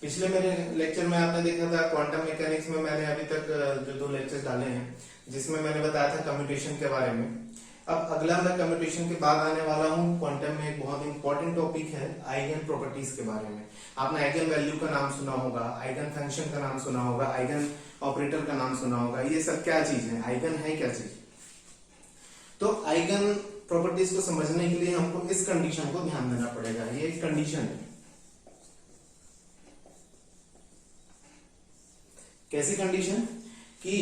पिछले मेरे लेक्चर में आपने देखा था क्वांटम मैकेनिक्स में मैंने अभी तक जो 2 लेक्चर्स डाले हैं जिसमें मैंने बताया था कम्यूटेशन के बारे में। अब अगला मैं कम्यूटेशन के बाद आने वाला हूँ क्वांटम में एक बहुत इंपॉर्टेंट टॉपिक है आइगन प्रॉपर्टीज के बारे में। आपने आइगन वैल्यू का नाम सुना होगा, आइगन फंक्शन का नाम सुना होगा, आइगन ऑपरेटर का नाम सुना होगा। ये सब क्या चीज है, आइगन है क्या चीज? तो आइगन प्रॉपर्टीज को समझने के लिए हमको इस कंडीशन को ध्यान देना पड़ेगा। ये एक कंडीशन है। कैसी कंडीशन कि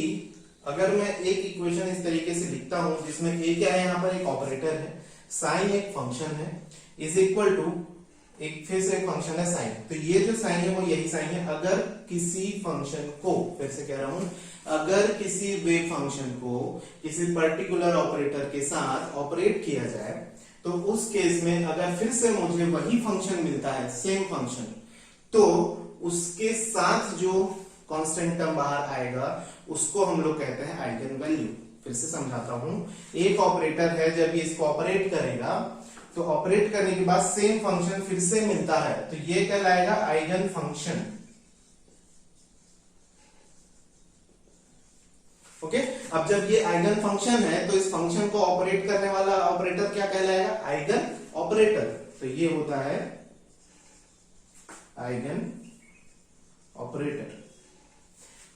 अगर मैं एक इक्वेशन इस तरीके से लिखता हूं जिसमें ए क्या है, यहां पर एक ऑपरेटर है, साइन एक फंक्शन है, इज इक्वल टू एक फिर से एक फंक्शन है साइन। तो ये जो साइन है वो यही साइन है। अगर किसी फंक्शन को, फिर से कह रहा हूं, अगर किसी वेव फंक्शन को किसी पर्टिकुलर ऑपरेटर के साथ ऑपरेट किया जाए तो उस केस में अगर फिर से मुझे वही फंक्शन मिलता है, सेम फंक्शन, तो उसके साथ जो कांस्टेंट टर्म बाहर आएगा उसको हम लोग कहते हैं आइगन वैल्यू। फिर से समझाता हूं, एक ऑपरेटर है, जब ये इसको ऑपरेट करेगा तो ऑपरेट करने के बाद सेम फंक्शन फिर से मिलता है तो ये कहलाएगा आइगन फंक्शन। ओके, अब जब ये आइगन फंक्शन है तो इस फंक्शन को ऑपरेट करने वाला ऑपरेटर क्या कहलाएगा, आइगन ऑपरेटर। तो ये होता है आइगन ऑपरेटर।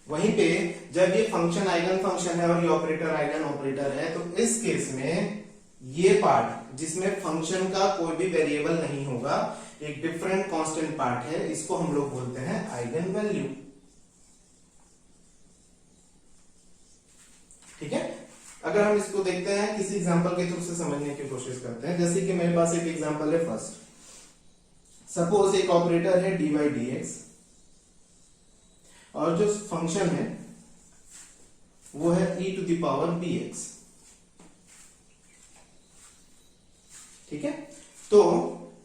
वहीं पे जब ये फंक्शन आइगन फंक्शन है और ये ऑपरेटर आइगन ऑपरेटर है तो इस केस में ये पार्ट जिसमें फंक्शन का कोई भी वेरिएबल नहीं होगा, एक डिफरेंट कांस्टेंट पार्ट है, इसको हम लोग बोलते हैं आइगन वैल्यू। ठीक है, अगर हम इसको देखते हैं किसी एग्जांपल के थ्रू से समझने की कोशिश करते हैं। जैसे कि मेरे पास एक एग्जांपल है फर्स्ट। सपोज एक ऑपरेटर है dy dx और जो फंक्शन है वो है e to the power bx। ठीक है, तो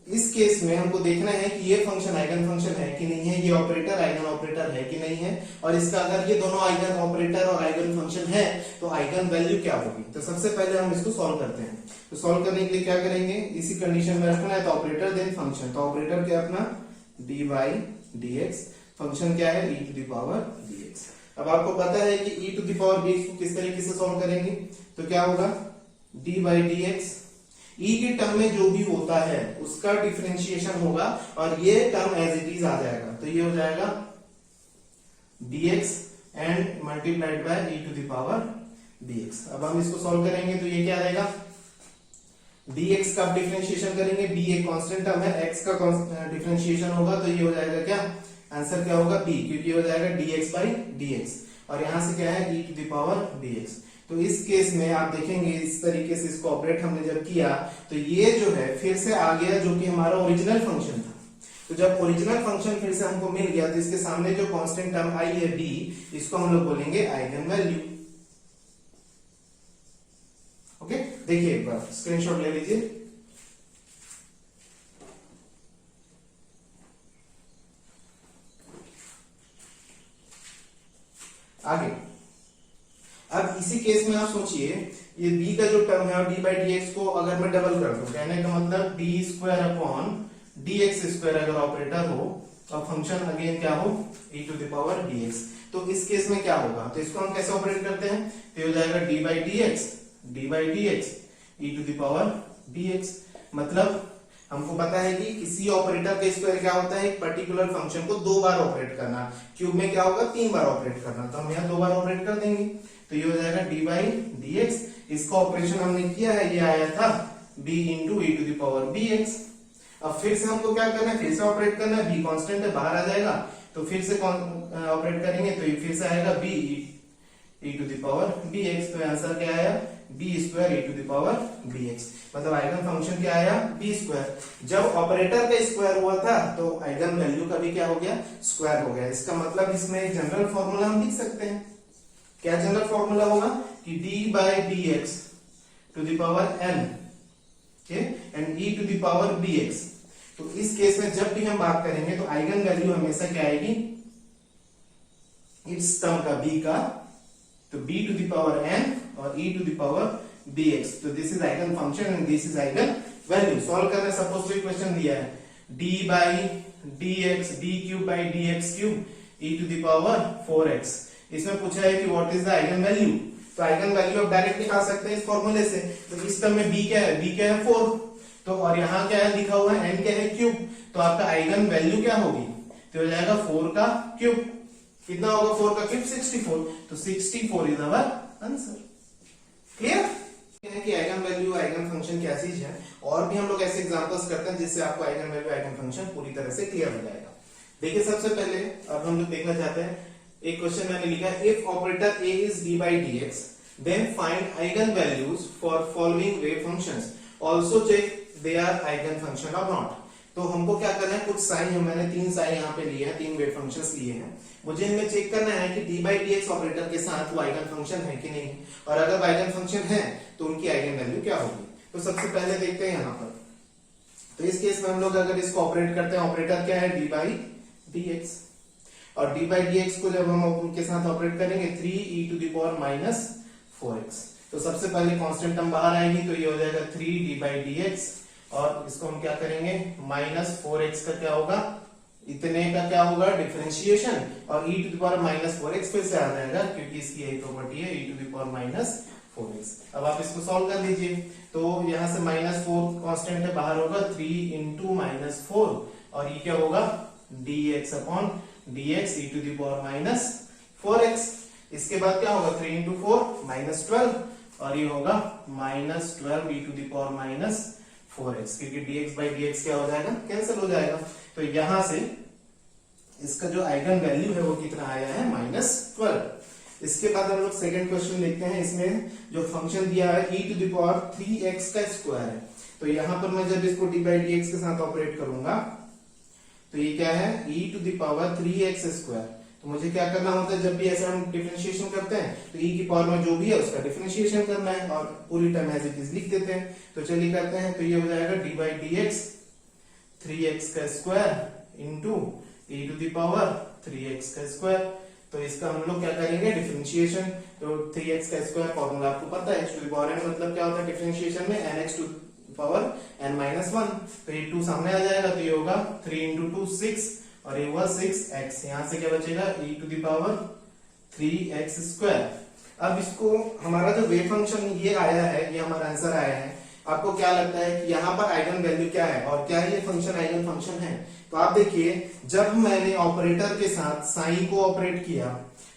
इस केस में हमको देखना है कि ये फंक्शन आइगन फंक्शन है कि नहीं है, ये ऑपरेटर आइगन ऑपरेटर है कि नहीं है, और इसका अगर ये दोनों आइगन ऑपरेटर और आइगन फंक्शन है तो आइगन वैल्यू क्या होगी। तो सबसे पहले हम इसको सॉल्व करते हैं। तो सॉल्व करने के लिए क्या करेंगे, इसी कंडीशन में रखना है तो ऑपरेटर देन फंक्शन। तो ऑपरेटर क्या अपना dy dx, फंक्शन क्या है e to the power dx। अब आपको पता है कि e to the power dx को किस तरीके से सॉल्व करेंगे, तो क्या होगा dy dx, e के टर्म में जो भी होता है उसका डिफरेंशिएशन होगा और ये टर्म एज इट इज आ जाएगा। तो ये हो जाएगा dx and multiplied by e to the power dx। अब हम इसको सॉल्व करेंगे तो ये क्या रहेगा, dx का डिफरेंशिएशन करेंगे, b एक कांस्टेंट टर्म है, x का डिफरेंशिएशन होगा तो ये हो जाएगा क्या, आंसर क्या होगा b, क्योंकि हो जाएगा dx बाई dx और यहां से क्या है e to the power dx। तो इस केस में आप देखेंगे इस तरीके से इसको ऑपरेट हमने जब किया तो ये जो है फिर से आ गया जो कि हमारा ओरिजिनल फंक्शन था। तो जब ओरिजिनल फंक्शन फिर से हमको मिल गया तो इसके सामने जो कांस्टेंट टर्म आई है b, इसको हम लोग बोलेंगे आइगन वैल्यू। ओके, देखिए एक बार स्क्रीनशॉट ले लीजिए। आगे अब इसी केस में आप सोचिए ये b का जो टर्म है और d बाई dx को अगर मैं डबल कर दूं, कहने का मतलब d square upon dx square अगर ऑपरेटर हो और फंक्शन अगेन क्या हो e to the power dx, तो इस केस में क्या होगा, तो इसको हम कैसे ऑपरेट करते हैं, तो हो जाएगा d by dx e to the power dx। मतलब हमको पता है कि किसी ऑपरेटर का स्क्वायर क्या होता है, एक पर्टिकुलर फंक्शन को 2 बार ऑपरेट करना, क्यूब में क्या होगा 3 बार ऑपरेट करना, तो हम यहाँ 2 बार ऑपरेट कर देंगे तो ये हो जाएगा d बाई dx। इसका ऑपरेशन हमने किया है, ये आया था b into e to the power bx। अब फिर से हमको क्या करना है, फिर से ऑपरेट करना है, b कांस्टेंट है बाहर आ जाएगा तो फिर से ऑपरेट करेंगे तो ये फिर से आएगा b e to the power bx। तो आंसर क्या आया b square e to the power bx। मतलब आइगन फंक्शन क्या आया b स्क्वायर। जब ऑपरेटर का स्क्वायर हुआ था तो आइगन वैल्यू का भी क्या हो गया, स्क्वायर हो गया। इसका मतलब इसमें एक जनरल फॉर्मूला हम लिख सकते हैं। क्या जनरल फॉर्मूला होगा कि d by dx to the power n and e to the power bx। तो इस केस में जब भी हम बात करेंगे तो आइगन वैल्यू हमेशा क्या आएगी, इस टर्म का b का, तो b to the power n और e to the power bx। तो this is eigen function and this is eigen value. Solve करना, सपोज कोई क्वेश्चन दिया है d by dx d cube by dx cube e to the power 4x। इसमें पूछा है कि what is the eigen value, तो आइगन वैल्यू आप डायरेक्ट निकाल सकते हैं इस फॉर्मूले से। तो इस टर्म में b क्या है, b क्या है 4, तो और यहाँ क्या है लिखा हुआ है n क्या है क्यूब, तो आपका आइगन वैल्यू क्या होगी, तो हो जाएगा 4 का क्यूब। कितना होगा 4 का क्यूब 64, तो 64 इज आवर आंसर। क्लियर है कि आइगन वैल्यू आइगन फंक्शन क्या चीज है, और भी हम लोग ऐसे एग्जांपल्स करते हैं जिससे आपको आइगन वैल्यू आइगन फंक्शन पूरी तरह से क्लियर हो जाएगा। देखिए सबसे पहले अब हम लोग देखना चाहते हैं, एक क्वेश्चन मैंने लिखा है if operator a is d by dx then find eigen values for following wave functions also check they are eigen function or not। तो हमको क्या करना है, कुछ साइन, मैंने 3 साइन यहाँ पे लिए हैं, 3 वेव फंक्शंस लिए हैं, मुझे इनमें चेक करना है कि d by dx ऑपरेटर के साथ वो आइगन फंक्शन है कि नहीं, और अगर आइगन फंक्शन है तो उनकी आइगन वैल्यू क्या होगी। तो सबसे पहले देखते हैं यहाँ पर, तो इस केस में हम लोग अगर इसको ऑपरेट करते हैं, ऑपरेटर क्या है d by dx, और d by dx को जब हम उनके साथ ऑपरेट करेंगे 3e to the power minus 4x, तो सबसे पहले कांस्टेंट टर्म बाहर आएगी, तो ये हो जाएगा 3d by dx, और इसको हम क्या करेंगे माइनस 4x का क्या होगा, इतने का क्या होगा डिफरेंशिएशन, और e to the power minus 4x फिर से आ जाएगा क्योंकि इसकी यही प्रॉपर्टी है e to the power minus 4x। अब आप इसको सॉल्व कर लीजिए, तो यहाँ से माइनस 4 कांस्टेंट है, बाहर होगा 3 इंटू माइनस 4, और ये क्या होगा dx upon dx e to the power minus 4x। इसके बाद क्या होगा 3 इंटू 4 माइनस 12, और ये होगा minus 12 e to the power minus 4x, क्योंकि dx बाई dx क्या हो जाएगा, कैंसिल हो जाएगा। तो यहां से इसका जो आइगन वैल्यू है वो कितना आया है माइनस 12। इसके बाद हम लोग सेकंड क्वेश्चन देखते हैं, इसमें जो फंक्शन दिया है e to the power 3x का स्क्वायर है, तो यहां पर मैं जब इसको d बाई dx के साथ ऑपरेट करूंगा तो ये क्या है e to the power 3x square. तो मुझे क्या करना होता है, जब भी ऐसा हम डिफरेंशिएशन करते हैं तो e की पावर में जो भी है उसका डिफरेंशिएशन करना है, और पूरी टर्म एज इट इज लिख देते हैं। तो चलिए करते हैं, तो ये हो जाएगा d बाई dx 3x का square into e to the power 3x का स्क्वायर। तो इसका हम लोग क्या करेंगे डिफरेंशिएशन, तो 3x का स्क्वायर फॉर्मूला आपको पता है, x to the power n मतलब क्या होता है डिफरेंशिएशन में nx to power n minus 1, तो ये 2 सामने आ जाएगा, तो ये होगा 3 इंटू 2 6, और ये हुआ 6x, यहाँ से क्या बचेगा e to the power 3x square. अब इसको हमारा जो वेव फंक्शन ये आया है, ये हमारा आंसर आया है, आपको क्या लगता है कि यहाँ पर आइगन वैल्यू क्या है और क्या ये फंक्शन आइगन फंक्शन है। तो आप देखिए जब मैंने ऑपरेटर के साथ साइन को ऑपरेट किया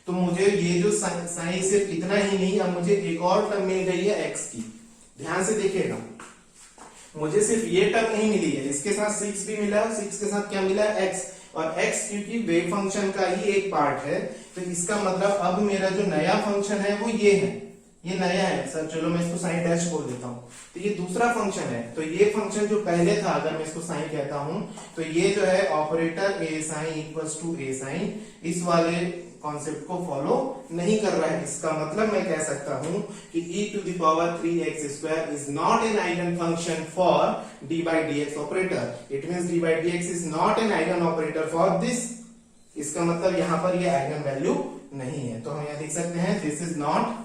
तो मुझे ये जो साइन सिर्फ इतना ही नहीं, अब मुझे एक और टर्म मिल गई है x की। ध्यान से देखिएगा, मुझे सिर्फ ये टर्म नहीं मिली है, इसके साथ 6 भी मिला है, 6 के साथ क्या मिला है x, और x क्योंकि वेव फंक्शन का ही एक पार्ट है, तो इसका मतलब अब मेरा जो नया फंक्शन है वो ये है, ये नया है सर। चलो मैं इसको साइन डैश बोल देता हूँ, तो ये दूसरा फंक्शन है। तो ये फंक्शन जो पहले था, अगर मैं इसको साइन कहता हूं तो ये जो है operator a sine equals to a sine, इस वाले कॉन्सेप्ट को फॉलो नहीं कर रहा है। इसका मतलब मैं कह सकता हूं कि e to the power 3x square is not an eigen function for d by dx operator. It means d by dx is not an eigen operator for this. इसका मतलब यहां पर ये आइगन वैल्यू नहीं है, तो हम यहां लिख सकते हैं this is not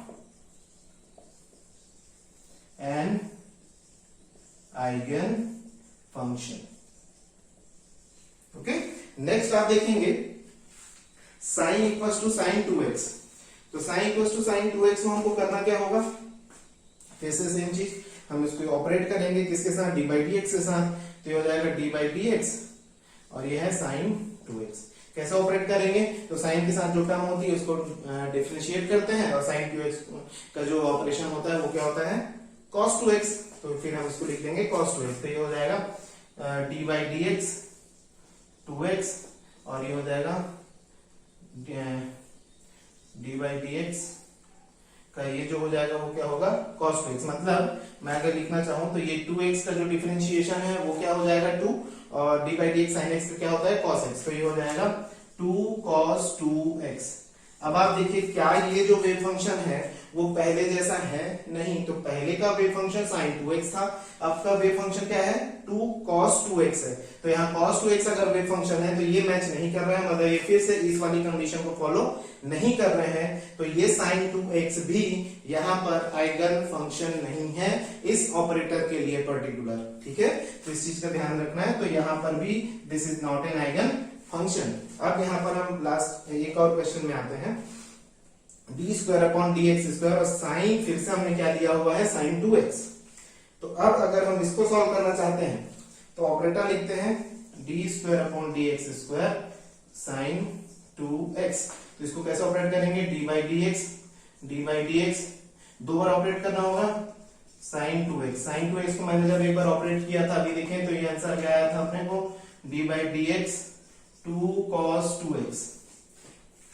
an eigen function. Okay, next आप देखेंगे sign equals to sign 2x। तो sign equals to sign 2x में हमको करना क्या होगा, फिर से सेम चीज, हम इसको ऑपरेट करेंगे किसके साथ, d by dx के साथ। तो ये हो जाएगा d by dx और ये है साइन 2x। कैसे ऑपरेट करेंगे, तो साइन के साथ जो टर्म होती है उसको डिफरेंशिएट करते हैं, और साइन 2x का जो ऑपरेशन होता है वो क्या होता है cos 2x। तो फिर हम इसको लिख देंगे cos 2x। तो ये हो जाएगा d by dx 2x, और ये हो जाएगा d by dx का ये जो हो जाएगा वो क्या होगा cos 2x। मतलब मैं अगर लिखना चाहूं तो ये 2x का जो डिफरेंशिएशन है वो क्या हो जाएगा 2, और d by dx sin x का क्या होता है cos x। तो ये हो जाएगा 2 cos 2x। अब आप देखिए क्या ये जो वेव फंक्शन है वो पहले जैसा है नहीं। तो पहले का वेव फंक्शन sin 2x था, अब का वेव फंक्शन क्या है 2 cos 2x है। तो यहाँ cos 2x अगर वेव फंक्शन है तो ये मैच नहीं कर रहा है, मतलब ये फिर से इस वाली कंडीशन को फॉलो नहीं कर रहे हैं। तो ये sin 2x भी यहाँ पर आइगन फंक्शन नहीं है इस ऑपरेटर के लिए पर्टिकुलर, ठीक है। तो इस चीज का ध्यान रखना है। तो यहाँ पर भी this is not an eigen function. अब यहाँ पर हम लास्ट एक और क्वेश्चन में आते हैं, D square upon D x square और साइन फिर से हमने क्या दिया हुआ है sin 2x। तो अब अगर हम इसको सॉल्व करना चाहते हैं तो ऑपरेटर लिखते हैं D square upon D x square sin 2x। तो इसको कैसे ऑपरेट करेंगे, डी बाई डी एक्स दो बार ऑपरेट करना होगा sin 2x। sin 2x को मैंने जब एक बार ऑपरेट किया था, अभी देखें तो ये आंसर क्या आया था अपने को, D by d x 2 cos 2x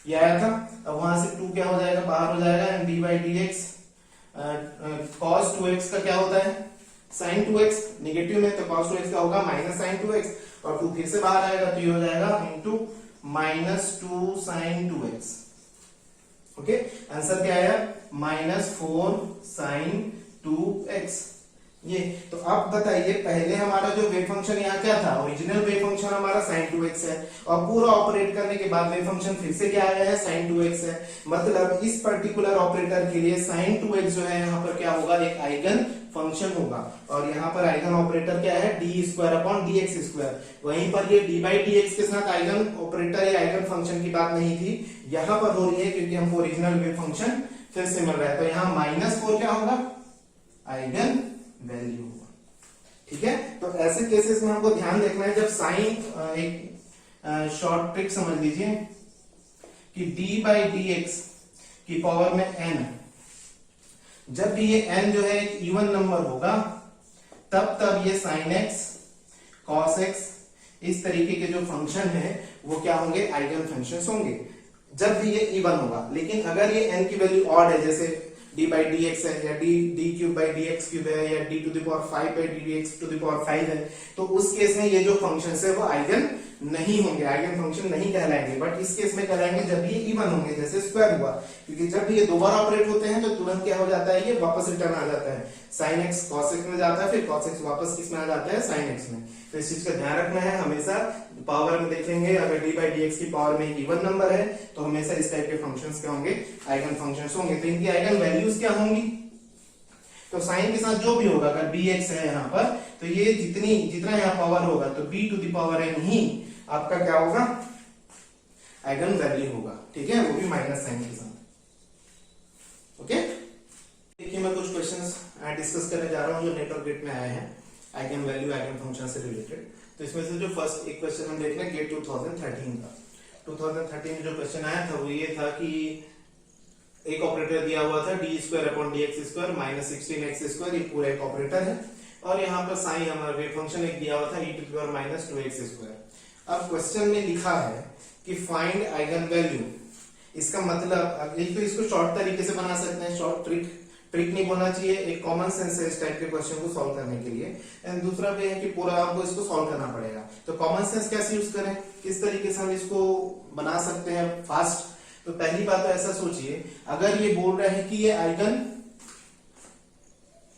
ये आया था। अब वहां से 2 क्या हो जाएगा, बाहर हो जाएगा, and D by d x cos 2x का क्या होता है sin 2x, निगेटिव में तो cos 2x का होगा माइनस sin 2x, और 2 फिर से बाहर आएगा तो ये हो जाएगा into -2 sin 2x। Okay, answer क्या आया -4 sin 2x। ये तो अब बताइए, पहले हमारा जो वेव फंक्शन यहाँ क्या था, ओरिजिनल वेव फंक्शन हमारा sin 2x है, और पूरा ऑपरेट करने के बाद वेव फंक्शन फिर से क्या आया है sin 2x है। मतलब इस पर्टिकुलर ऑपरेटर के लिए sin 2x जो है यहाँ पर क्या होगा, एक आइगन फंक्शन होगा। और यहाँ पर आइगन ऑपरेटर क्या है, D square upon D x square. वहीं पर ये डी बाई डी एक्स के साथ आइगन ऑपरेटर या आइगन फंक्शन की बात नहीं थी, यहाँ पर हो रही है क्योंकि हमको ओरिजिनल वेव फंक्शन फिर से मिल रहा है। तो यहाँ -4 क्या होगा, आइगन वैल्यू होगा, ठीक है। तो ऐसे केसेस में हमको ध्यान देखना है, जब साइन एक शॉर्ट ट्रिक समझ लीजिए कि d बाई डी एक्स की पावर में n, जब भी ये n जो है एक इवन नंबर होगा तब ये sin x cos x इस तरीके के जो फंक्शन है वो क्या होंगे, आइगन फंक्शंस होंगे जब भी ये इवन होगा। लेकिन अगर ये n की वैल्यू ऑड है, जैसे d बाई डी एक्स है, या d cube by d x cube है, या d to the power 5 by d x to the power 5 है, तो उस केस में ये जो फंक्शंस है वो आइगन नहीं होंगे, आइगन फंक्शन नहीं कहलाएंगे। बट इस केस में कहलाएंगे जब ये इवन होंगे, जैसे स्क्वायर हुआ, क्योंकि जब ये दो बार ऑपरेट होते हैं तो तुरंत क्या हो जाता है, ये वापस रिटर्न आ जाता है, sin x cos x में जाता है, फिर cos x वापस किस में आ जाता है, sin x में। तो इस चीज का ध्यान रखना है हमेशा। पावर में देखेंगे, अगर d बाई डी एक्स की पावर में एक इवन नंबर है तो हमेशा इस टाइप के फंक्शंस क्या होंगे, आइगन फंक्शंस होंगे। तो इनकी आइगन वैल्यूज क्या होंगी, तो साइन के साथ जो भी होगा, अगर bx है यहाँ पर, तो ये जितना यहाँ पावर होगा तो b to the power n ही आपका क्या होगा, आइगन वैल्यू होगा, ठीक है, वो भी माइनस साइन के साथ। ओके, देखिए मैं कुछ क्वेश्चंस डिस्कस करने जा रहा हूँ जो नेटवर्क गेट में आए हैं, आइगन वैल्यू आइगन फंक्शन से रिलेटेड। तो इसमें से जो फर्स्ट एक क्वेश्चन हम देख रहे हैं गेट 2013 का। 2013 में जो क्वेश्चन आया था वो ये था कि एक ऑपरेटर दिया हुआ था D square upon D x square minus 16x square, ये पूरा एक ऑपरेटर है, और यहाँ पर साइन हमारा वेव फंक्शन एक दिया हुआ था e to the power minus 2x square. अब क्वेश्चन में लिखा है कि फाइंड आइगन वैल्यू, इसका मतलब एक तो इसको शॉर्ट तरीके से बना सकते हैं, शॉर्ट ट्रिक नहीं बोलना चाहिए, एक कॉमन सेंस है इस टाइप के क्वेश्चन को सॉल्व करने के लिए। एंड दूसरा भी है कि पूरा आपको इसको सॉल्व करना पड़ेगा। तो कॉमन सेंस कैसे यूज करें, किस तरीके से हम इसको बना सकते हैं फास्ट। तो पहली बात तो ऐसा सोचिए, अगर ये बोल रहे हैं कि ये आइगन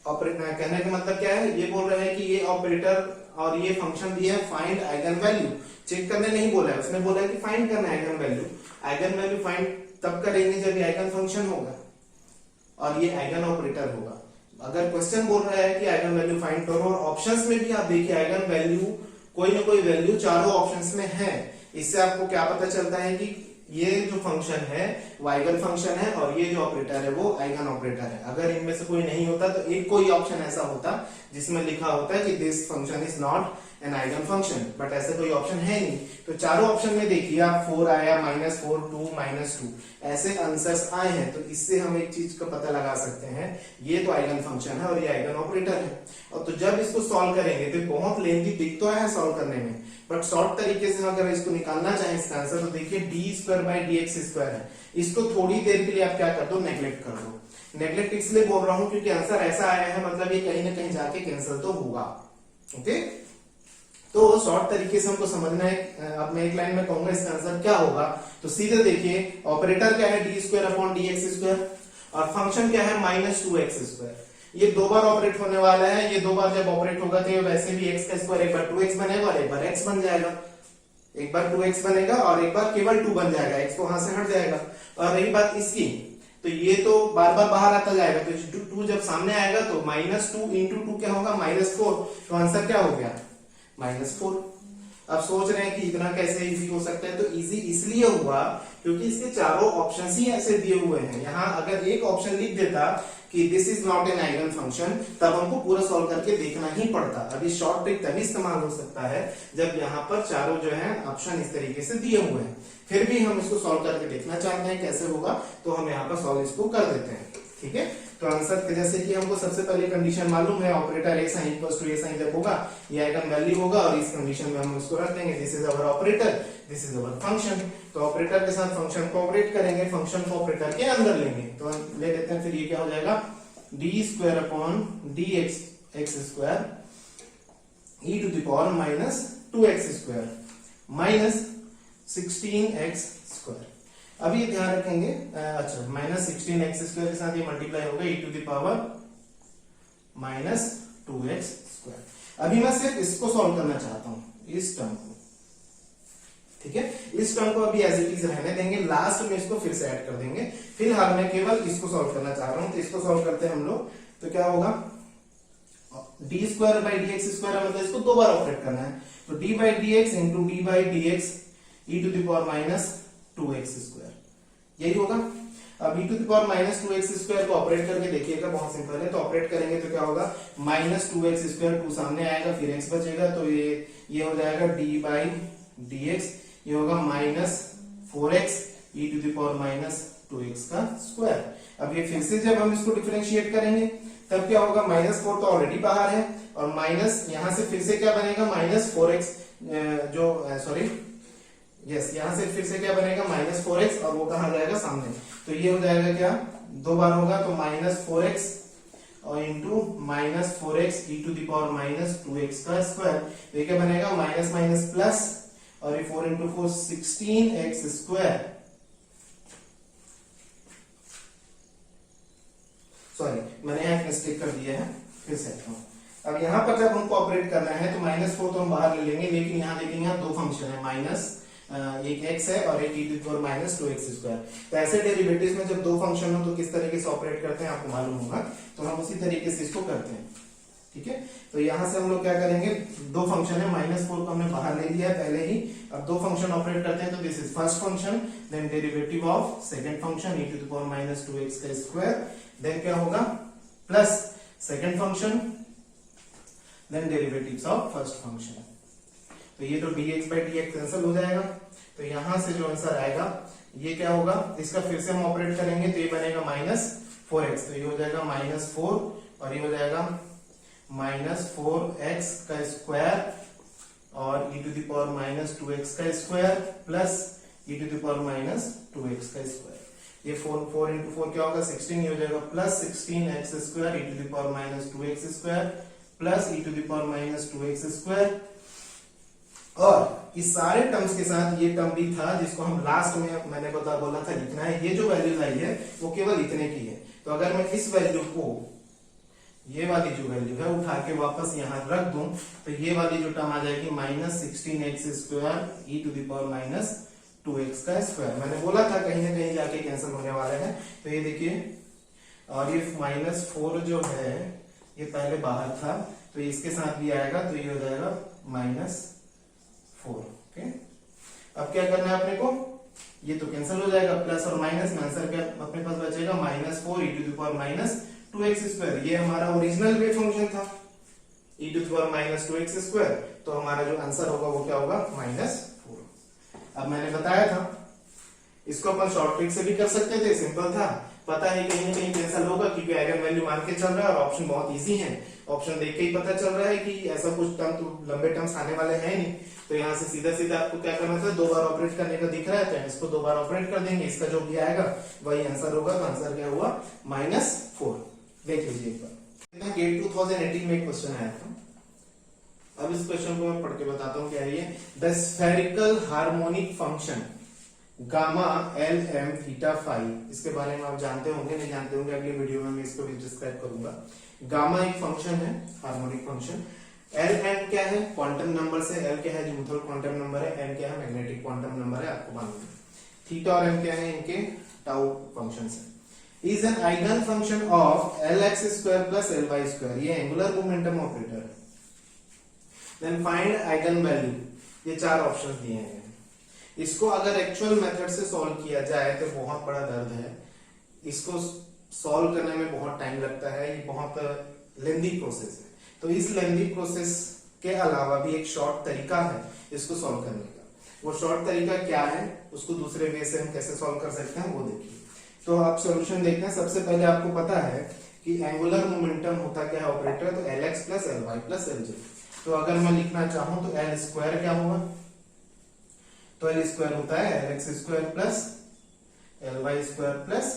ऑपरेटर, कहने का मतलब क्या है, ये बोल रहे हैं कि ये ऑपरेटर और ये फंक्शन दिया है फाइंड आइगन वैल्यू, चेक करने नहीं बोला है, उसने बोला है कि फाइंड करना है eigen value. Eigen value find तब करेंगे जब ये आइगन फंक्शन होगा और ये आइगन ऑपरेटर होगा। अगर क्वेश्चन बोल रहा है कि आइगन वैल्यू फाइंड करो, और ऑप्शंस में भी आप देखिए आइगन वैल्यू कोई ना कोई वैल्यू चारों ऑप्शंस में है, इससे आपको क्या पता चलता है कि ये जो फंक्शन है वो आइगन फंक्शन है और ये जो ऑपरेटर है वो आइगन ऑपरेटर है। अगर इनमें से कोई नहीं होता तो एक कोई ऑप्शन ऐसा होता जिसमें लिखा होता है कि this function is not an eigen function, but ऐसा कोई ऑप्शन है नहीं। तो चारों ऑप्शन में देखिए आप 4 आया, -4, 2, -2 ऐसे आंसर्स आए हैं। तो इससे हम एक चीज का पता लगा सकते हैं, ये तो आइगन फंक्शन है और ये आइगन ऑपरेटर है। और तो जब इसको सॉल्व करेंगे तो बहुत लेंथी दिख तो है सॉल्व करने में, बट शॉर्ट तरीके से अगर इसको निकालना चाहें इसका आंसर, तो देखिए D square by d x square है, इसको थोड़ी देर के लिए आप क्या कर दो, नेग्लेक्ट कर दो। नेग्लेक्ट इसलिए बोल रहा हूं क्योंकि आंसर ऐसा आया है, मतलब ये कहीं ना कहीं जाके कैंसिल तो होगा। ओके, तो शॉर्ट तरीके से हमको समझना है। अब मैं एक लाइन में कहूंगा इसका आंसर क्या होगा, तो सीधे देखिए ऑपरेटर क्या है, D square upon D x square, और फंक्शन क्या है -2x²। ये 2 बार ऑपरेट होने वाला है, ये 2 बार जब ऑपरेट होगा तो ये वैसे भी x का स्क्वायर एक बार 2x बनेगा और एक बार x बन जाएगा, एक बार 2x बनेगा और एक बार केवल 2 बन जाएगा, x तो वहां से हट जाएगा। और रही बात इसकी, तो ये तो बार बार बाहर आता जाएगा, तो 2 जब सामने आएगा तो -2 इंटू 2 क्या होगा -4, तो आंसर क्या हो गया -4। अब सोच रहे हैं कि इतना कैसे इजी हो सकता है, तो इजी इसलिए हुआ क्योंकि इसके चारों ऑप्शंस ही ऐसे दिए हुए हैं। यहाँ अगर एक ऑप्शन लिख देता कि this is not an eigen function, तब हमको पूरा सॉल्व करके देखना ही पड़ता। अभी शॉर्ट ट्रिक तभी इस्तेमाल हो सकता है जब यहाँ पर चारों जो है ऑप्शन इस तरीके से दिए हुए हैं। फिर भी हम इसको सॉल्व करके देखना चाहते हैं कैसे होगा, तो हम यहाँ पर सॉल्व इसको कर देते हैं। ठीक है, तो आंसर जैसे कि हमको सबसे पहले कंडीशन मालूम है, operator a sin equals to a sin जब होगा ये आइगन वैल्यू होगा, और इस कंडीशन में हम इसको रख देंगे this is our operator, this is our function. तो ऑपरेटर के साथ फंक्शन को ऑपरेट करेंगे, फंक्शन को ऑपरेटर के अंदर लेंगे, तो ले लेते हैं। फिर ये क्या हो जाएगा d² upon dx² e to the power -2x² minus 16x²। अब ये ध्यान रखेंगे, अच्छा -16x² के साथ ये मल्टीप्लाई होगा e to the power -2x²। अभी मैं सिर्फ इसको सॉल्व करना चाहता हूं, इस टर्म को। ठीक है, इस टर्म को अभी एज इट इज रहने देंगे, लास्ट में इसको फिर से ऐड कर देंगे। फिलहाल मैं केवल इसको सॉल्व करना चाह रहा हूं, तो इसको सॉल्व करते हैं हम लोग। तो क्या होगा d² बाई dx² मतलब इसको 2 बार ऑपरेट करना है, तो d by dx into d by dx e to the power -2x², यही होगा। अब e to the power -2x² को ऑपरेट करके देखिएगा, बहुत सिंपल है। तो ऑपरेट करेंगे तो क्या होगा -2x², 2 सामने आएगा, फिर x बचेगा, तो ये हो जाएगा d बाई dx, ये होगा -4x e to the power -2x²। अब ये फिर से जब हम इसको डिफरेंशिएट करेंगे तब क्या होगा, -4 तो ऑलरेडी बाहर है, और माइनस यहां से फिर से क्या बनेगा -4x, यहां से फिर से क्या बनेगा -4x, और वो कहां जाएगा सामने, तो ये हो जाएगा क्या 2 बार होगा, तो -4x और into -4x e to the power -2x²। तो ये क्या बनेगा माइनस माइनस प्लस, और ये 4 इंटू 4 16x², सॉरी मैंने यहाँ मिस्टेक कर दिया है, फिर से अब यहाँ पर जब हमको ऑपरेट करना है तो -4 तो हम बाहर ले लेंगे, लेकिन यहाँ देखेंगे यहाँ 2 फंक्शन है, एक x है और एक e to the power -2x²। तो ऐसे डेरिवेटिव्स में जब 2 फंक्शन हो तो किस तरीके से ऑपरेट करते हैं आपको मालूम होगा, तो हम उसी तरीके से इसको करते हैं। ठीक है, तो यहां से हम लोग क्या करेंगे, 2 फंक्शन है, -4 को हमने बाहर ले लिया है पहले ही। अब 2 फंक्शन ऑपरेट करते हैं, तो this is first function, then derivative of second function e to the power -2x², then क्या होगा plus second function, then derivatives of first function. तो ये तो dx बाई dx कैंसिल हो जाएगा, तो यहां से जो आंसर आएगा ये क्या होगा, इसका फिर से हम ऑपरेट करेंगे तो ये बनेगा -4x, तो ये हो जाएगा -4 और ये हो जाएगा -4x² और e to the power -2x² plus e to the power -2x²। ये 4 इंटू 4 क्या होगा 16, ये हो जाएगा plus 16x² e to the power -2x² plus e to the power -2x²। और इस सारे टर्म्स के साथ ये टर्म भी था जिसको हम लास्ट में मैंने बोला था लिखना है। ये जो वैल्यूज आई है वो केवल इतने की है, तो अगर मैं इस वैल्यू को, ये वाली जो वैल्यू है उठा के वापस यहाँ रख दूं, तो ये वाली जो टर्म आ जाएगी -16x² e to the power -2x²। मैंने बोला था कहीं ना कहीं जाके कैंसिल होने वाला है, तो ये देखिए, और ये -4 जो है ये पहले बाहर था, तो इसके साथ भी आएगा, तो ये हो जाएगा -4। ओके, अब क्या करना है अपने को, ये तो कैंसिल हो जाएगा, प्लस और माइनस में आंसर क्या अपने पास बचेगा -4 e to the power -2x²। ये हमारा ओरिजिनल वेव फंक्शन था e to the power -2x², तो हमारा जो आंसर होगा वो क्या होगा -4। अब मैंने बताया था इसको अपन शॉर्ट ट्रिक से भी कर सकते थे, सिंपल था, पता है कहीं ना कहीं कैंसिल होगा क्योंकि आइगन वैल्यू मान के चल रहा है और ऑप्शन बहुत इजी है, ऑप्शन देख के ही पता चल रहा है कि ऐसा कुछ टर्म तो लंबे टर्म्स आने वाले हैं नहीं। तो यहाँ से सीधा सीधा आपको क्या करना था, 2 बार ऑपरेट करने का दिख रहा है तो इसको 2 बार ऑपरेट कर देंगे, इसका जो भी आएगा वही आंसर होगा। तो आंसर क्या हुआ -4। देख लीजिए एक बार, गेट 2018 में एक क्वेश्चन आया था। अब इस क्वेश्चन को मैं पढ़ के बताता हूँ क्या है ये। The spherical harmonic function gamma L M theta phi, इसके बारे में आप जानते होंगे, नहीं जानते होंगे अगली वीडियो में मैं इसको भी डिस्क्राइब करूंगा। गामा एक फंक्शन है, हार्मोनिक फंक्शन। एल एम क्या है, क्वांटम नंबर से, एल क्या है जिमुथल क्वांटम नंबर है, एम क्या है मैग्नेटिक क्वांटम नंबर है, आपको मालूम है। थीटा और एम क्या है, इनके टाउ फंक्शंस है। Is an eigen function of L x square plus L y square, ये एंगुलर मोमेंटम ऑपरेटर है। देन फाइंड आइगन वैल्यू, ये चार ऑप्शंस दिए हैं। इसको अगर एक्चुअल मेथड से सॉल्व किया जाए तो बहुत बड़ा दर्द है, इसको सॉल्व करने में बहुत टाइम लगता है, ये बहुत लेंदी प्रोसेस है। तो इस लेंदी प्रोसेस के अलावा भी एक शॉर्ट तरीका है इसको सॉल्व करने का। वो शॉर्ट तरीका क्या है, उसको दूसरे वे से हम कैसे सॉल्व कर सकते हैं वो देखिए। तो आप सॉल्यूशन देखते हैं। सबसे पहले आपको पता है कि एंगुलर मोमेंटम होता क्या है ऑपरेटर, तो L x plus L y plus L z. तो अगर मैं लिखना चाहूं तो एल स्क्वायर क्या होगा, तो एल स्क्वायर होता है L x square plus L y square plus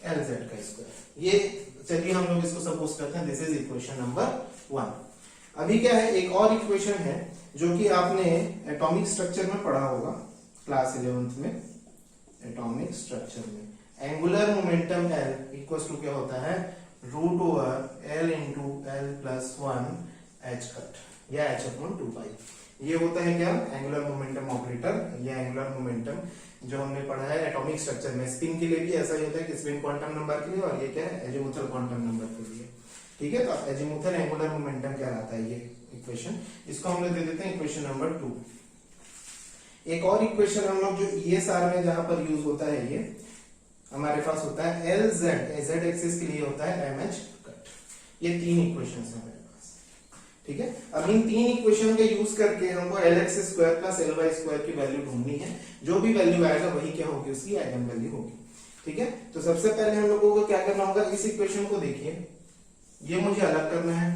L z का स्क्वायर। ये चलिए हम लोग इसको सपोज करते हैं, दिस इज इक्वेशन नंबर 1। अभी क्या है, एक और इक्वेशन है जो कि आपने एटॉमिक स्ट्रक्चर में पढ़ा होगा क्लास 11th में। एटॉमिक स्ट्रक्चर में angular momentum L equals to क्या होता है, root over L into L plus 1 H cut या एच अपॉन 2 ये होता है क्या, एंगुलर मोमेंटम ऑपरेटर या एंगुलर मोमेंटम जो हमने पढ़ा है एटॉमिक स्ट्रक्चर में। स्पिन के लिए भी ऐसा ही होता है कि स्पिन क्वांटम नंबर के लिए, और ये क्या है एजीमुथल क्वांटम नंबर के लिए। ठीक है, तो एजीमुथल एंगुलर मोमेंटम कहलाता है ये इक्वेशन। इसको हम लोग दे देते हैं इक्वेशन नंबर 2। एक और इक्वेशन हम लोग जो ईएसआर में जहां पर यूज होता है, ये हमारे पास होता है एल जेड, जेड एक्सिस के लिए होता है एम एच कट। ये तीन इक्वेशन है हमारे पास। ठीक है, अब इन तीन इक्वेशन के यूज करके हमको L x square plus L y square की वैल्यू ढूंढनी है। जो भी वैल्यू आएगा वही क्या होगी, उसकी आइगन वैल्यू होगी। ठीक है, तो सबसे पहले हम लोगों को क्या करना होगा, इस इक्वेशन को देखिए, ये मुझे अलग करना है,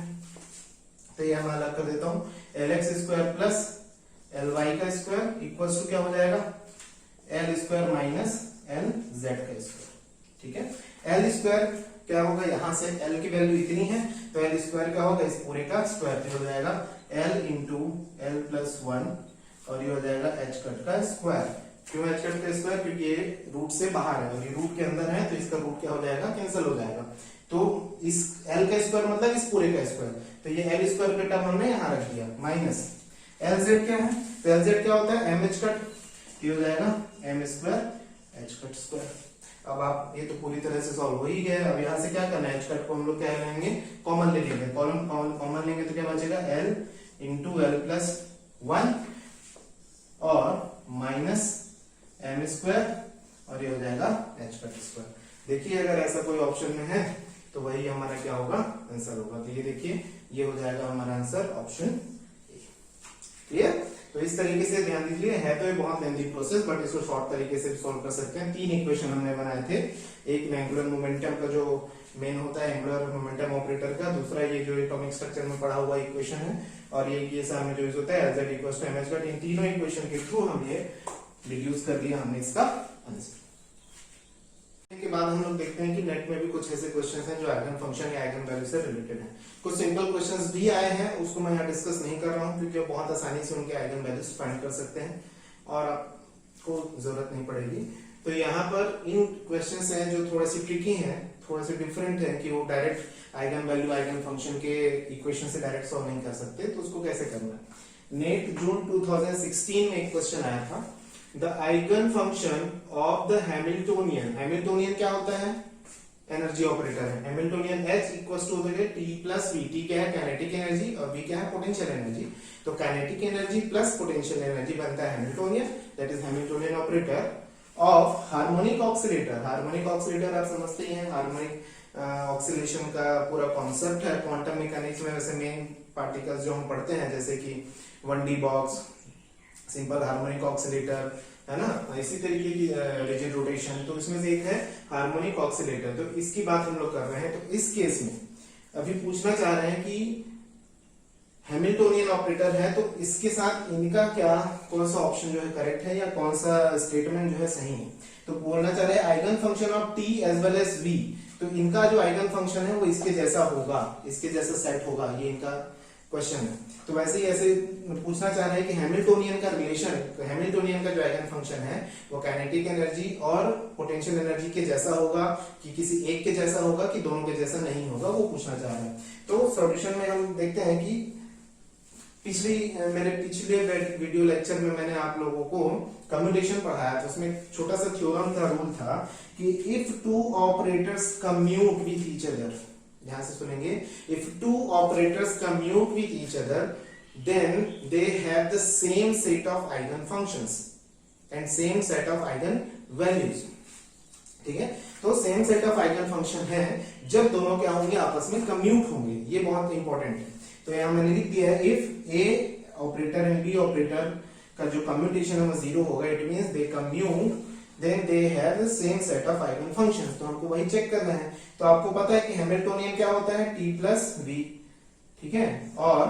तो ये मैं अलग कर देता हूं। L x square plus L y का स्क्वायर इक्वल्स टू क्या हो जाएगा, L square minus L z का स्क्वायर। ठीक है, एल स्क्वायर क्या होगा, यहां से एल की वैल्यू इतनी है तो एल स्क्वायर क्या होगा, इस पूरे का स्क्वायर हो जाएगा एल इंटू एल प्लस 1, और ये हो जाएगा एच कट का स्क्वायर। क्यों एच कट का स्क्वायर, क्योंकि ये रूट से बाहर है और ये रूट के अंदर है, तो इसका रूट क्या हो जाएगा, कैंसिल हो जाएगा। तो इस एल का स्क्वायर मतलब इस पूरे का स्क्वायर, तो ये एल स्क्वायर का टर्म हमने यहां रख दिया, माइनस एल जेड क्या है, तो एल जेड क्या होता है एम एच कट, ये हो जाएगा M square H cut square. अब आप ये तो पूरी तरह से सॉल्व हो ही गया। अब यहां से क्या करना है, एच कट को हम लोग क्या लेंगे, कॉमन ले लेंगे। कॉमन लेंगे तो क्या बचेगा, एल इंटू एल प्लस 1 और माइनस एम स्क्वायर, और ये हो जाएगा एच कट स्क्वायर। देखिए अगर ऐसा कोई ऑप्शन में है तो वही हमारा क्या होगा, आंसर होगा। तो ये देखिए ये हो जाएगा हमारा आंसर ऑप्शन ए। क्लियर, तो इस तरीके से ध्यान दीजिए, है तो ये बहुत लेंथी प्रोसेस, बट इसको शॉर्ट तरीके से सॉल्व कर सकते हैं। तीन इक्वेशन हमने बनाए थे, एक एंगुलर मोमेंटम का जो मेन होता है एंगुलर मोमेंटम ऑपरेटर का, दूसरा ये जो एटॉमिक स्ट्रक्चर में पढ़ा हुआ इक्वेशन है, और ये ईएसआर में जो यूज होता है L equals to M H cut. इन तीनों इक्वेशन के थ्रू हम ये डिड्यूस कर लिया हमने इसका आंसर। के बाद हम लोग देखते हैं कि नेट में भी कुछ ऐसे क्वेश्चंस हैं जो आइगन फंक्शन या आइगन वैल्यू से रिलेटेड हैं। कुछ सिंपल क्वेश्चंस भी आए हैं, उसको मैं यहाँ डिस्कस नहीं कर रहा हूँ क्योंकि बहुत आसानी से उनके आइगन वैल्यूज फाइंड कर सकते हैं और आपको जरूरत नहीं पड़ेगी। तो यहाँ पर इन क्वेश्चंस हैं जो थोड़े से ट्रिकी हैं, थोड़े से डिफरेंट है कि वो direct eigen value eigen function के इक्वेशन से डायरेक्ट सॉल्व नहीं कर सकते। तो उसको कैसे करना है, नेट जून 2016 में एक क्वेश्चन आया था, the eigen function of the Hamiltonian. Hamiltonian क्या होता है, एनर्जी ऑपरेटर है। हैमिल्टोनियन H इक्वल्स टू हो जाएगा T प्लस V। T क्या है, काइनेटिक एनर्जी, और V क्या है, पोटेंशियल एनर्जी। तो kinetic energy plus potential energy बनता है Hamiltonian, that is Hamiltonian operator of harmonic oscillator. Harmonic oscillator आप समझते ही हैं, हार्मोनिक ऑक्सीलेशन का पूरा कॉन्सेप्ट है क्वांटम मैकेनिक्स में। वैसे मेन पार्टिकल्स जो हम पढ़ते हैं जैसे कि 1D box, simple harmonic oscillator, है ना, इसी तरीके की रिजिड रोटेशन, तो इसमें से एक है हार्मोनिक ऑक्सीलेटर। तो इसकी बात हम लोग कर रहे हैं। तो इस केस में अभी पूछना चाह रहे हैं कि हैमिल्टोनियन ऑपरेटर है, तो इसके साथ इनका क्या, कौन सा ऑप्शन जो है करेक्ट है या कौन सा स्टेटमेंट जो है सही है। तो बोलना चाह रहे हैं eigen function of T as well as V, तो इनका जो आइगन फंक्शन है वो इसके जैसा होगा, इसके जैसा सेट होगा। ये इनका क्वेश्चन है। तो वैसे ही ऐसे पूछना चाह रहे हैं कि हैमिल्टोनियन का रिलेशन, हैमिल्टोनियन का जो आइगन फंक्शन है वो काइनेटिक एनर्जी और पोटेंशियल एनर्जी के जैसा होगा कि किसी एक के जैसा होगा कि दोनों के जैसा नहीं होगा, वो पूछना चाह रहे हैं। तो सॉल्यूशन में हम देखते हैं कि मेरे पिछले वीडियो लेक्चर में मैंने आप लोगों को कम्यूटेशन पढ़ाया था, उसमें छोटा सा थ्योरम था, रूल था कि if two operators commute with each other, ध्यान से सुनेंगे, if two operators commute with each other then they have the same set of eigen functions and same set of eigen values. ठीक है, तो same set of eigen function है जब दोनों क्या होंगे, आपस में कम्यूट होंगे। ये बहुत इंपॉर्टेंट है। तो यहां मैंने लिख दिया है if A operator and B operator का जो कम्यूटेशन है वो 0 होगा, it means they commute then they have the same set of eigen functions. तो हमको वही चेक करना है। तो आपको पता है कि हैमिल्टोनियन क्या होता है, t प्लस v। ठीक है, और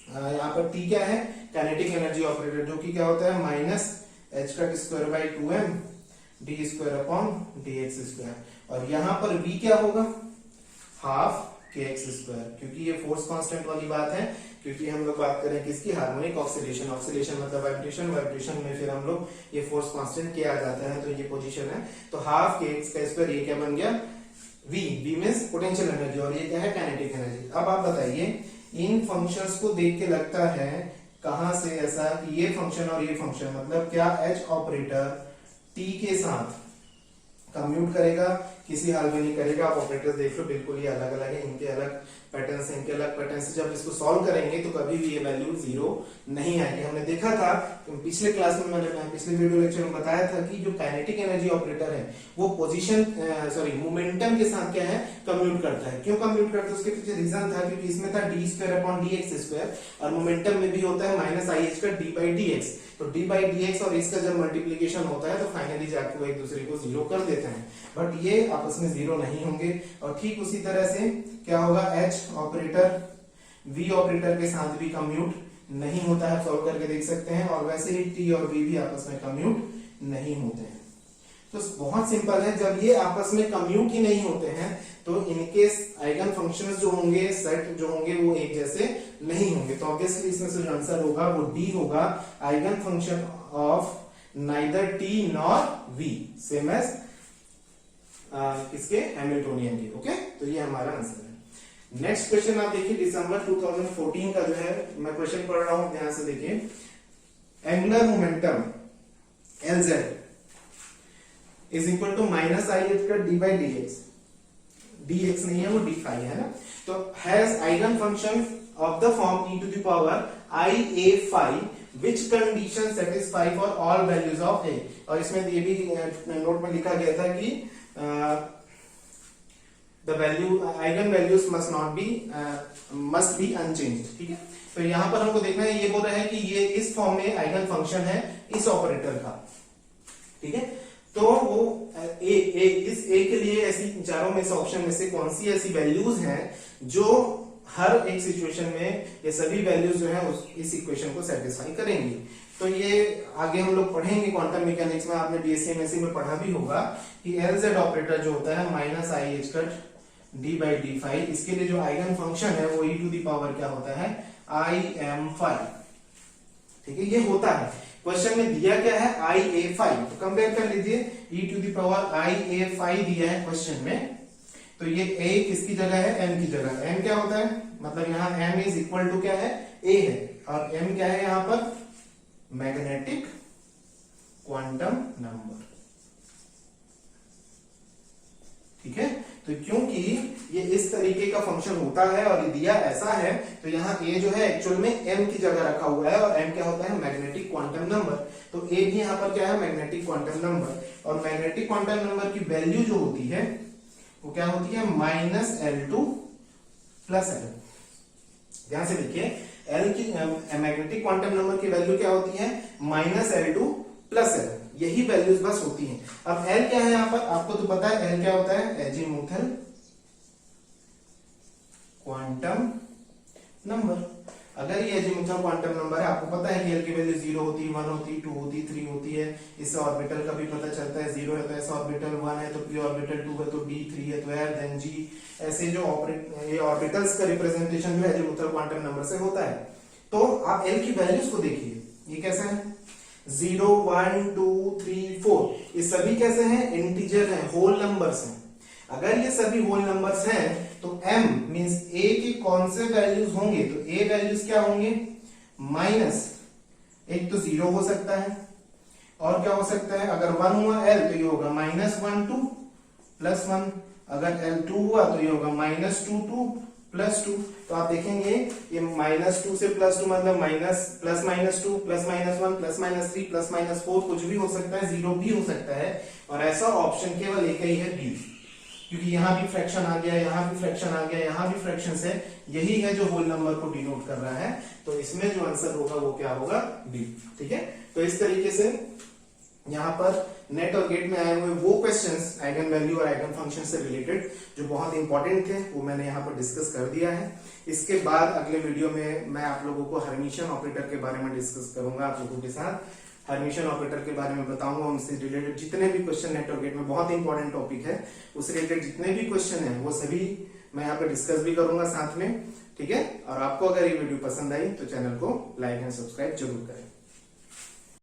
यहाँ पर t क्या है, काइनेटिक एनर्जी ऑपरेटर, जो कि क्या होता है माइनस h का square by 2m D square upon dx square. और यहाँ पर v क्या होगा, हाफ kx स्क्वायर, क्योंकि ये फोर्स कांस्टेंट वाली बात है। क्योंकि हम लोग बात करें किसकी, हार्मोनिक ऑक्सीडेशन, ऑक्सीडेशन मतलब वाइब्रेशन, वाइब्रेशन में फिर हम लोग ये फोर्स कांस्टेंट किया जाता है, तो ये पोजीशन है। तो हाफ kx का स्क्वायर, ये क्या बन गया v, v means potential energy, और ये क्या है काइनेटिक एनर्जी। अब आप बताइए, इन फंक्शंस को देख के लगता है कहां से ऐसा कि ये फंक्शन और ये फंक्शन, मतलब क्या h ऑपरेटर t के साथ कम्यूट करेगा, किसी हाल में नहीं करेगा। आप ऑपरेटर्स देख लो, बिल्कुल ही अलग अलग है, इनके अलग पैटर्न से, इनके अलग पैटर्न से। जब इसको सॉल्व करेंगे तो कभी भी ये वैल्यू 0 नहीं आएगी। हमने देखा था पिछले क्लास में, मैंने पिछले वीडियो लेक्चर में बताया था कि जो काइनेटिक एनर्जी ऑपरेटर है वो पोजीशन मोमेंटम के साथ क्या है, कम्यूट करता है। क्यों कम्यूट करता है, उसके पीछे रीजन था, क्योंकि इसमें था D square upon D x square, और मोमेंटम में भी होता है माइनस आई एच का डी बाई डी एक्स। तो डी बाई डी एक्स और इसका जब मल्टीप्लीकेशन होता है तो फाइनली जाके वो एक दूसरे को 0 कर देते हैं, बट ये आपस में 0 नहीं होंगे। और ठीक उसी तरह से क्या होगा, H ऑपरेटर V ऑपरेटर के साथ भी कम्यूट नहीं होता है, सॉल्व करके देख सकते हैं। और वैसे ही T और V भी आपस में कम्यूट नहीं होते हैं। तो बहुत सिंपल है, जब ये आपस में कम्यूट ही नहीं होते हैं तो इनके आइगन फंक्शंस जो होंगे, सेट जो होंगे, वो एक जैसे नहीं होंगे। तो ऑब्वियसली इसमें से जो आंसर होगा वो डी होगा, eigen function of neither T nor V, same as किसके, हैमिल्टोनियन के। ओके, तो ये हमारा आंसर है। नेक्स्ट क्वेश्चन आप देखिए, दिसंबर 2014 का जो है मैं क्वेश्चन पढ़ रहा हूं, ध्यान से देखिए। Angular momentum Lz is equal to minus I h का d by d x, d x नहीं है वो डी फाई है ना। तो has eigen function of the form e to the power i a phi which condition satisfy for all values of a. और इसमें ये भी नोट में लिखा गया था कि the value eigen values must be unchanged. ठीक है, तो यहां पर हमको देखना है, ये बोल रहा है कि ये इस फॉर्म में आइगन फंक्शन है इस ऑपरेटर का। ठीक है, तो वो इस ए के लिए ऐसी चारों में से, ऑप्शन में से कौन सी ऐसी वैल्यूज हैं जो हर एक सिचुएशन में ये सभी वैल्यूज जो है इस इक्वेशन को सेटिस्फाई करेंगी। तो ये आगे हम लोग पढ़ेंगे क्वांटम मैकेनिक्स में, आपने बीएससी एमएससी में पढ़ा भी होगा कि एलजेड ऑपरेटर जो होता है minus I H cut D by D phi, इसके लिए जो आइगन फंक्शन है वो ई टू दी पावर क्या होता है, आई एम फाई। ठीक है, ये होता है। क्वेश्चन में दिया क्या है, आई ए फाई, तो कंपेयर कर लीजिए, e to the power i a phi दिया है क्वेश्चन में। तो ये ए किसकी जगह है, एम की जगह। एम क्या होता है, मतलब यहाँ एम इज इक्वल टू क्या है, ए है, और एम क्या है यहाँ पर, मैग्नेटिक क्वांटम नंबर। ठीक है, तो क्योंकि ये इस तरीके का फंक्शन होता है और ये दिया ऐसा है, तो यहाँ ए जो है एक्चुअल में एम की जगह रखा हुआ है, और एम क्या होता है, मैग्नेटिक क्वांटम नंबर। तो ए भी यहाँ पर क्या है, मैग्नेटिक क्वांटम नंबर। और मैग्नेटिक क्वांटम नंबर की वैल्यू जो होती है वो क्या होती है, माइनस L2 प्लस L। ध्यान से देखिए, L की मैग्नेटिक क्वांटम नंबर की वैल्यू क्या होती है, माइनस L2 प्लस L, यही वैल्यूज बस होती हैं। अब L क्या है यहाँ पर, आपको तो पता है L क्या होता है, एजीमुथल क्वांटम नंबर। अगर ये अजीमुथल क्वांटम नंबर है, आपको पता है कि एल की वैल्यू 0 होती है, 1 होती है, 2 होती है, 3 होती है। इससे ऑर्बिटल का भी पता चलता है, 0 है तो एस ऑर्बिटल, 1 है तो पी ऑर्बिटल, 2 है तो डी, 3 है तो एल, देन जी। ऐसे जो ये ऑर्बिटल्स का रिप्रेजेंटेशन जो है अजीमुथल क्वांटम नंबर से होता है। तो आप एल की वैल्यूज को देखिए, ये कैसे है, 0, 1, 2, 3, 4, ये सभी कैसे हैं, इंटीजर हैं, होल नंबर्स हैं। अगर ये सभी होल नंबर्स हैं तो m मींस a के कौन से वैल्यूज होंगे, तो a वैल्यूज क्या होंगे, माइनस, एक तो 0 हो सकता है और क्या हो सकता है, अगर 1 हुआ l तो ये होगा -1 2 +1, अगर l 2 हुआ तो ये होगा -2 2 +2। तो आप देखेंगे ये -2 से +2 मतलब माइनस प्लस -2 +-1 +-3 +-4 कुछ भी हो सकता है, 0 भी हो सकता है। और ऐसा ऑप्शन केवल एक ही है, बी, क्योंकि यहां भी फ्रैक्शन आ गया, यहां भी फ्रैक्शन आ गया, यहां भी फ्रैक्शन है, यही है जो होल नंबर को डिनोट कर रहा है। तो इसमें जो आंसर होगा वो क्या होगा, बी। ठीक है, तो इस तरीके से यहां पर नेट और गेट में आए हुए वो क्वेश्चंस आइगन वैल्यू और आइगन फंक्शन से रिलेटेड जो बहुत इंपॉर्टेंट थे वो मैंने यहाँ पर डिस्कस कर दिया है। इसके बाद अगले वीडियो में मैं आप लोगों को हर्मिशियन ऑपरेटर के बारे में डिस्कस करूंगा, आप लोगों के साथ हर्मिशियन ऑपरेटर के बारे में बताऊंगा। उनसे रिलेटेड जितने भी क्वेश्चन नेट और गेट में बहुत इंपॉर्टेंट टॉपिक है, उससे रिलेटेड जितने भी क्वेश्चन है वो सभी मैं यहाँ पे डिस्कस भी करूंगा साथ में। ठीक है, और आपको अगर ये वीडियो पसंद आई तो चैनल को लाइक एंड सब्सक्राइब जरूर करें।